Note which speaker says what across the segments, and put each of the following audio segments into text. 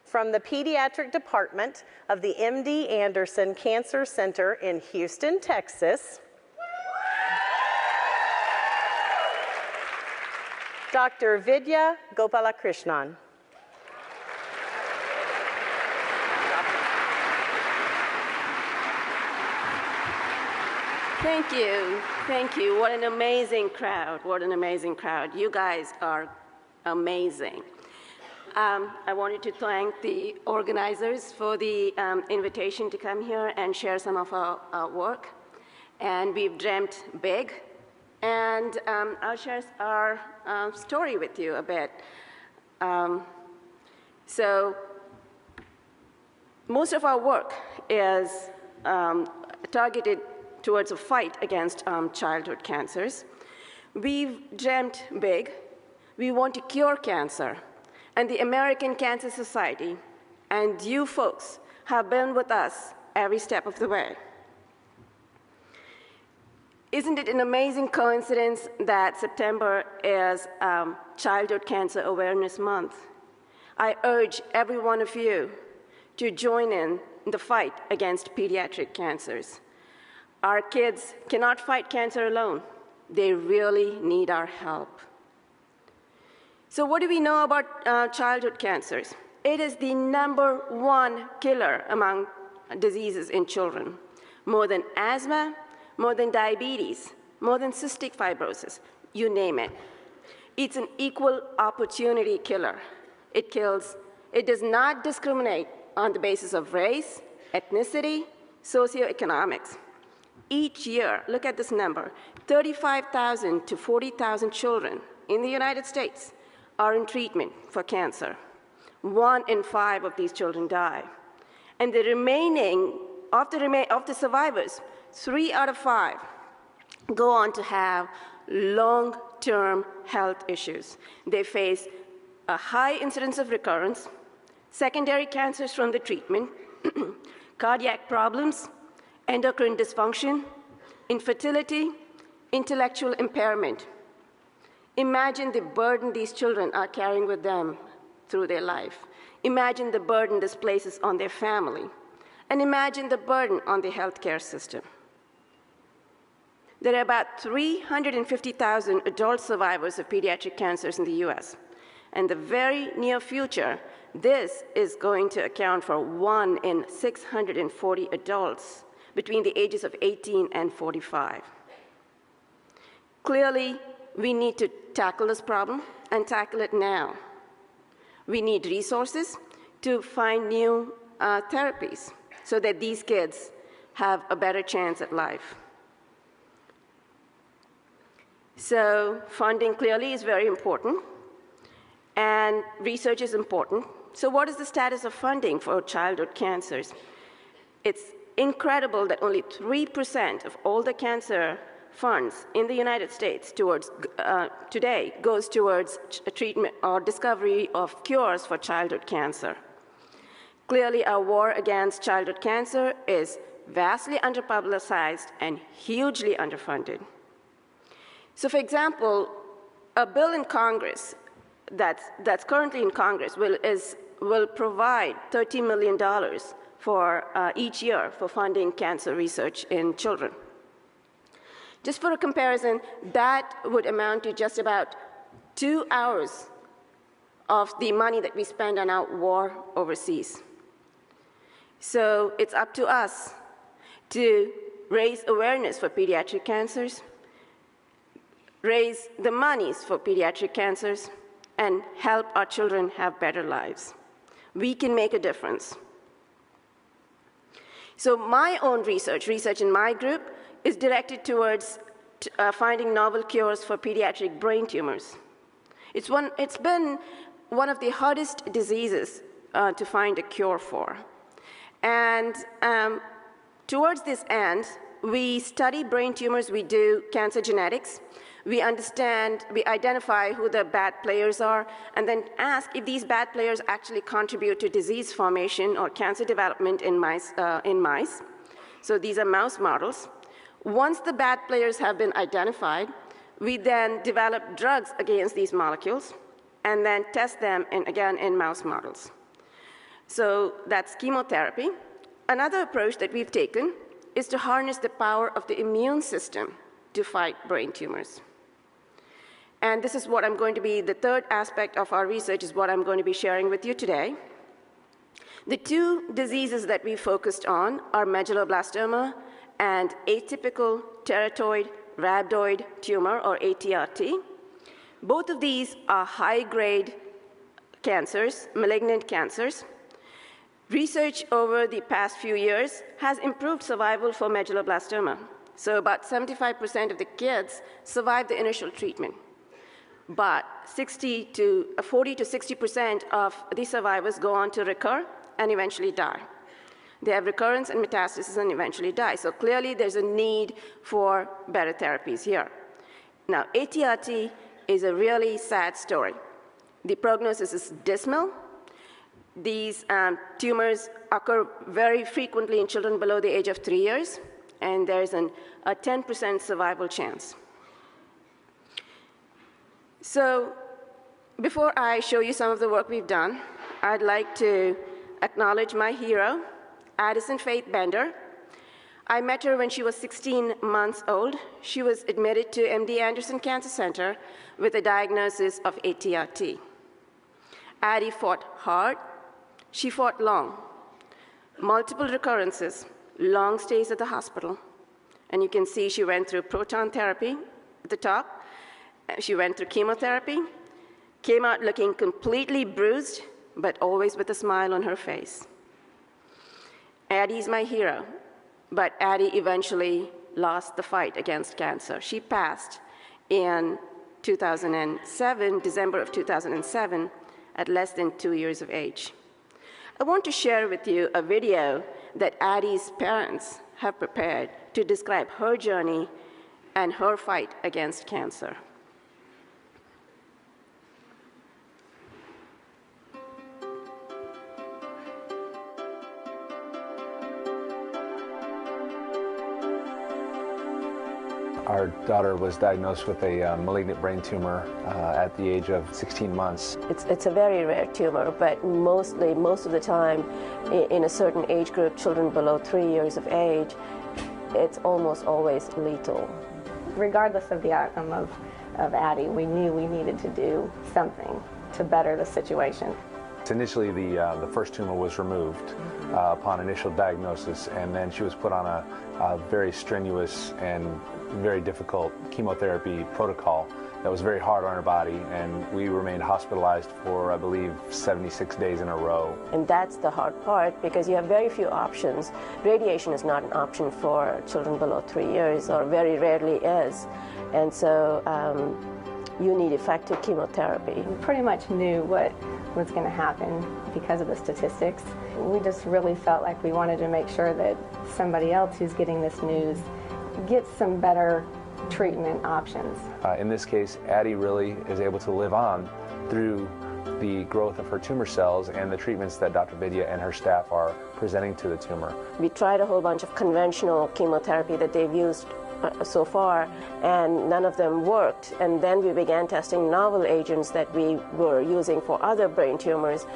Speaker 1: from the Pediatric Department of the MD Anderson Cancer Center in Houston, Texas, Dr. Vidya Gopalakrishnan.
Speaker 2: Thank you. Thank you. What an amazing crowd. What an amazing crowd. You guys are amazing. I wanted to thank the organizers for the invitation to come here and share some of our work. And we've dreamt big. And I'll share our story with you a bit. So most of our work is targeted towards a fight against childhood cancers. We've dreamt big. We want to cure cancer. And the American Cancer Society and you folks have been with us every step of the way. Isn't it an amazing coincidence that September is Childhood Cancer Awareness Month? I urge every one of you to join in the fight against pediatric cancers. Our kids cannot fight cancer alone. They really need our help. So what do we know about childhood cancers? It is the #1 killer among diseases in children, more than asthma, more than diabetes, more than cystic fibrosis, you name it. It's an equal opportunity killer. It does not discriminate on the basis of race, ethnicity, socioeconomics. Each year, look at this number, 35,000 to 40,000 children in the United States are in treatment for cancer. 1 in 5 of these children die. And the remaining, of the survivors, 3 out of 5 go on to have long-term health issues. They face a high incidence of recurrence, secondary cancers from the treatment, cardiac problems, endocrine dysfunction, infertility, intellectual impairment. Imagine the burden these children are carrying with them through their life. Imagine the burden this places on their family. And imagine the burden on the healthcare system. There are about 350,000 adult survivors of pediatric cancers in the US. In the very near future, this is going to account for 1 in 640 adults between the ages of 18 and 45. Clearly, we need to tackle this problem and tackle it now. We need resources to find new therapies so that these kids have a better chance at life. So funding clearly is very important, and research is important. So what is the status of funding for childhood cancers? It's incredible that only 3% of all the cancer funds in the United States today goes towards treatment or discovery of cures for childhood cancer. Clearly, our war against childhood cancer is vastly underpublicized and hugely underfunded. So for example, a bill in Congress that's currently in Congress will provide $30 million for each year for funding cancer research in children. Just for a comparison, that would amount to just about 2 hours of the money that we spend on our war overseas. So it's up to us to raise awareness for pediatric cancers, raise the monies for pediatric cancers, and help our children have better lives. We can make a difference. So my own research in my group, is directed towards finding novel cures for pediatric brain tumors. It's been one of the hardest diseases to find a cure for. And towards this end, we study brain tumors, we do cancer genetics, we identify who the bad players are, and then ask if these bad players actually contribute to disease formation or cancer development in mice. So these are mouse models. Once the bad players have been identified, we then develop drugs against these molecules and then test them again in mouse models. So that's chemotherapy. Another approach that we've taken is to harness the power of the immune system to fight brain tumors. And this is what I'm going to be, the third aspect of our research is what I'm going to be sharing with you today. The two diseases that we focused on are medulloblastoma and atypical teratoid rhabdoid tumor, or ATRT. Both of these are high-grade cancers, malignant cancers. Research over the past few years has improved survival for medulloblastoma. So about 75% of the kids survive the initial treatment. But 40 to 60% of the survivors go on to recur and eventually die. They have recurrence and metastasis and eventually die. So clearly there's a need for better therapies here. Now, ATRT is a really sad story. The prognosis is dismal. These tumors occur very frequently in children below the age of 3 years, and there's a 10% survival chance. So before I show you some of the work we've done, I'd like to acknowledge my hero, Addison Faith Bender. I met her when she was 16 months old. She was admitted to MD Anderson Cancer Center with a diagnosis of ATRT. Addie fought hard. She fought long. Multiple recurrences, long stays at the hospital. And you can see she went through proton therapy at the top. She went through chemotherapy, came out looking completely bruised, but always with a smile on her face. Addie's my hero, but Addie eventually lost the fight against cancer. She passed in 2007, December of 2007, at less than 2 years of age. I want to share with you a video that Addie's parents have prepared to describe her journey and her fight against cancer.
Speaker 3: Our daughter was diagnosed with a malignant brain tumor at the age of 16 months.
Speaker 4: It's a very rare tumor, but most of the time, in a certain age group, children below 3 years of age, it's almost always lethal.
Speaker 5: Regardless of the outcome of Addie, we knew we needed to do something to better the situation.
Speaker 3: Initially, the first tumor was removed upon initial diagnosis, and then she was put on a very strenuous and very difficult chemotherapy protocol that was very hard on her body, and we remained hospitalized for, I believe, 76 days in a row.
Speaker 4: And that's the hard part, because you have very few options. Radiation is not an option for children below 3 years, or very rarely is. And so you need effective chemotherapy.
Speaker 5: We pretty much knew what was going to happen because of the statistics. We just really felt like we wanted to make sure that somebody else who's getting this news gets some better treatment options.
Speaker 3: In this case, Addie really is able to live on through the growth of her tumor cells and the treatments that Dr. Vidya and her staff are presenting to the tumor.
Speaker 4: We tried a whole bunch of conventional chemotherapy that they've used so far, and none of them worked. And then we began testing novel agents that we were using for other brain tumors.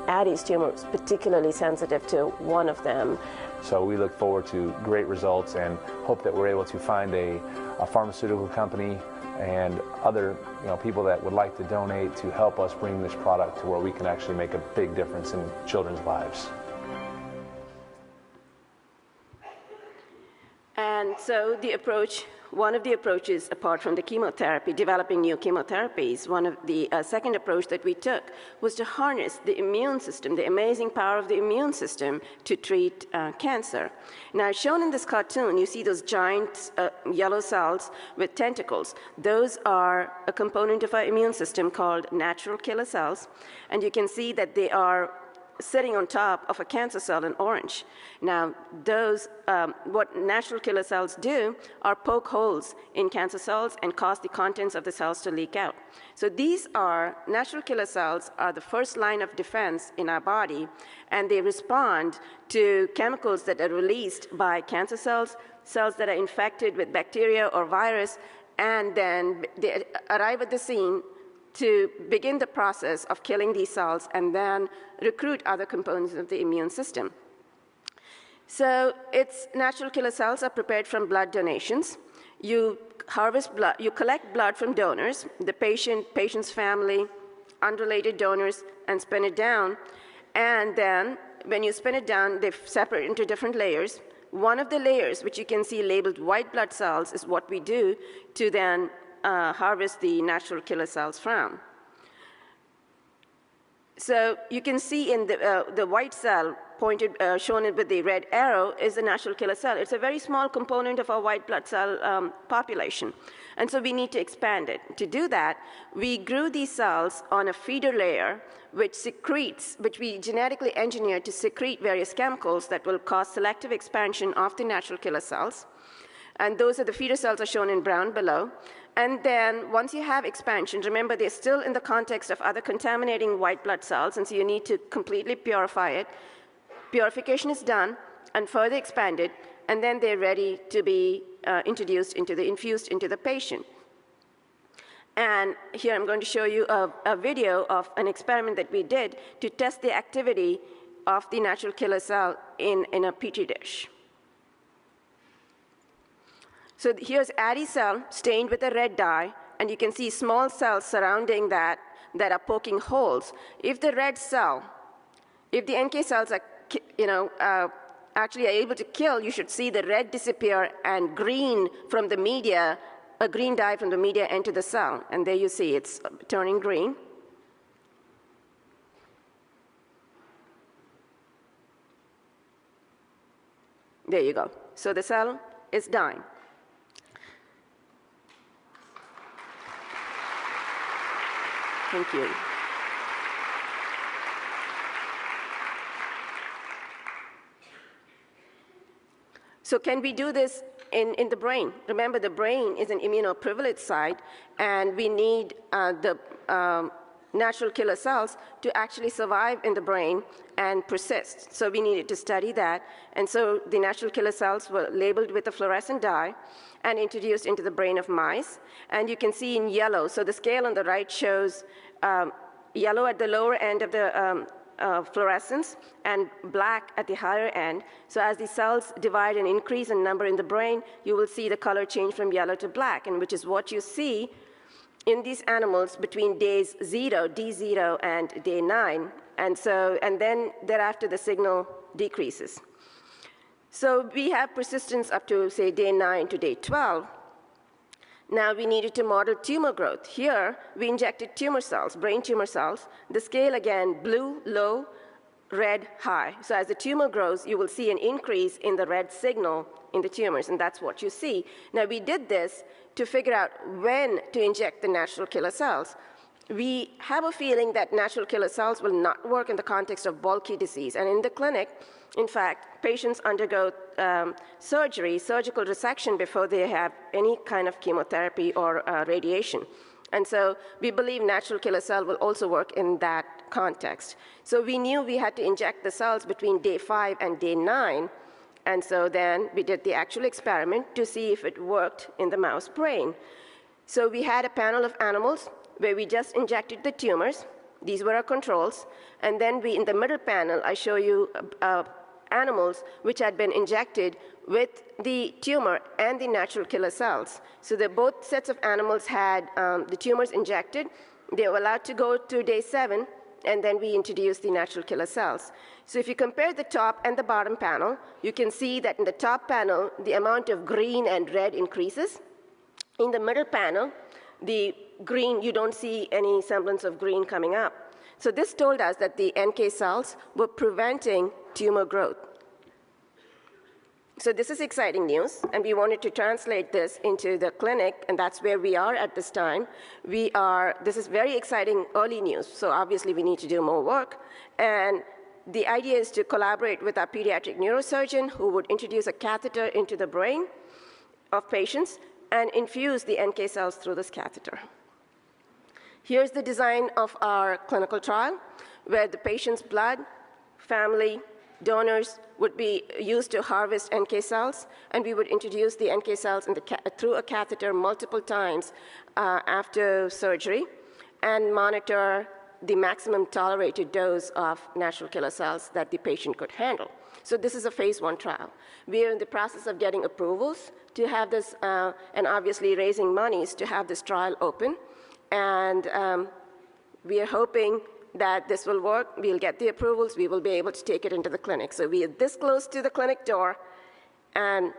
Speaker 4: Addie's tumor was particularly sensitive to one of them.
Speaker 3: So we look forward to great results and hope that we're able to find a pharmaceutical company and other people that would like to donate to help us bring this product to where we can actually make a big difference in children's lives.
Speaker 2: And so one of the approaches, apart from the chemotherapy, developing new chemotherapies, one of the second approach that we took was to harness the immune system, the amazing power of the immune system to treat cancer. Now, shown in this cartoon, you see those giant yellow cells with tentacles. Those are a component of our immune system called natural killer cells, and you can see that they are sitting on top of a cancer cell in orange. Now, those, what natural killer cells do are poke holes in cancer cells and cause the contents of the cells to leak out. So these natural killer cells are the first line of defense in our body, and they respond to chemicals that are released by cancer cells, cells that are infected with bacteria or virus, and then they arrive at the scene, to begin the process of killing these cells and then recruit other components of the immune system. So its natural killer cells are prepared from blood donations. You harvest blood, you collect blood from donors, the patient's family, unrelated donors, and spin it down. And then when you spin it down, they separate into different layers. One of the layers, which you can see labeled white blood cells, is what we do to then harvest the natural killer cells from. So you can see in the white cell shown with the red arrow is the natural killer cell. It's a very small component of our white blood cell population. And so we need to expand it. To do that, we grew these cells on a feeder layer which we genetically engineered to secrete various chemicals that will cause selective expansion of the natural killer cells. And those are the feeder cells are shown in brown below. And then once you have expansion, remember they're still in the context of other contaminating white blood cells, and so you need to completely purify it. Purification is done and further expanded, and then they're ready to be infused into the patient. And here I'm going to show you a video of an experiment that we did to test the activity of the natural killer cell in a Petri dish. So here's Addie's cell stained with a red dye, and you can see small cells surrounding that are poking holes. If the NK cells are, actually are able to kill, you should see the red disappear and green from the media, a green dye from the media enter the cell. And there you see it's turning green. There you go. So the cell is dying. Thank you. So can we do this in the brain? Remember, the brain is an immunoprivileged site, and we need the natural killer cells to actually survive in the brain and persist. So we needed to study that. And so the natural killer cells were labeled with a fluorescent dye and introduced into the brain of mice. And you can see in yellow, so the scale on the right shows yellow at the lower end of the fluorescence and black at the higher end. So as the cells divide and increase in number in the brain, you will see the color change from yellow to black, and which is what you see in these animals between days 0, D0, and day 9. And then thereafter the signal decreases. So we have persistence up to, say, day 9 to day 12. Now we needed to model tumor growth. Here, we injected tumor cells, brain tumor cells. The scale, again, blue, low, red, high. So as the tumor grows, you will see an increase in the red signal in the tumors, and that's what you see. Now we did this to figure out when to inject the natural killer cells. We have a feeling that natural killer cells will not work in the context of bulky disease. And in the clinic, in fact, patients undergo surgical resection before they have any kind of chemotherapy or radiation. And so we believe natural killer cell will also work in that context. So we knew we had to inject the cells between day 5 and day 9. And so then we did the actual experiment to see if it worked in the mouse brain. So we had a panel of animals where we just injected the tumors. These were our controls. And then in the middle panel, I show you animals which had been injected with the tumor and the natural killer cells. So both sets of animals had the tumors injected. They were allowed to go to day 7, and then we introduced the natural killer cells. So if you compare the top and the bottom panel, you can see that in the top panel, the amount of green and red increases. In the middle panel, the green, you don't see any semblance of green coming up. So this told us that the NK cells were preventing tumor growth. So this is exciting news, and we wanted to translate this into the clinic, and that's where we are at this time. This is very exciting early news, so obviously we need to do more work. And the idea is to collaborate with our pediatric neurosurgeon who would introduce a catheter into the brain of patients and infuse the NK cells through this catheter. Here's the design of our clinical trial, where the patient's blood, family, donors would be used to harvest NK cells, and we would introduce the NK cells through a catheter multiple times after surgery. and monitor the maximum tolerated dose of natural killer cells that the patient could handle. So this is a phase 1 trial. We are in the process of getting approvals to have this, and obviously raising monies to have this trial open. And we are hoping that this will work. We'll get the approvals. We will be able to take it into the clinic. So we are this close to the clinic door, and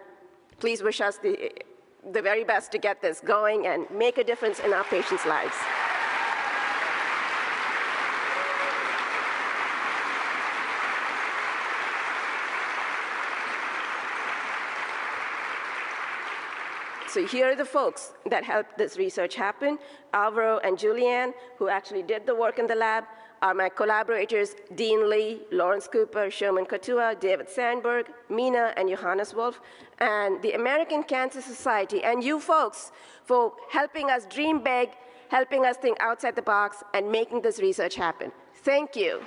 Speaker 2: please wish us the very best to get this going and make a difference in our patients' lives. So here are the folks that helped this research happen. Alvaro and Julianne, who actually did the work in the lab, are my collaborators, Dean Lee, Lawrence Cooper, Sherman Katua, David Sandberg, Mina, and Johannes Wolf, and the American Cancer Society, and you folks for helping us dream big, helping us think outside the box, and making this research happen. Thank you.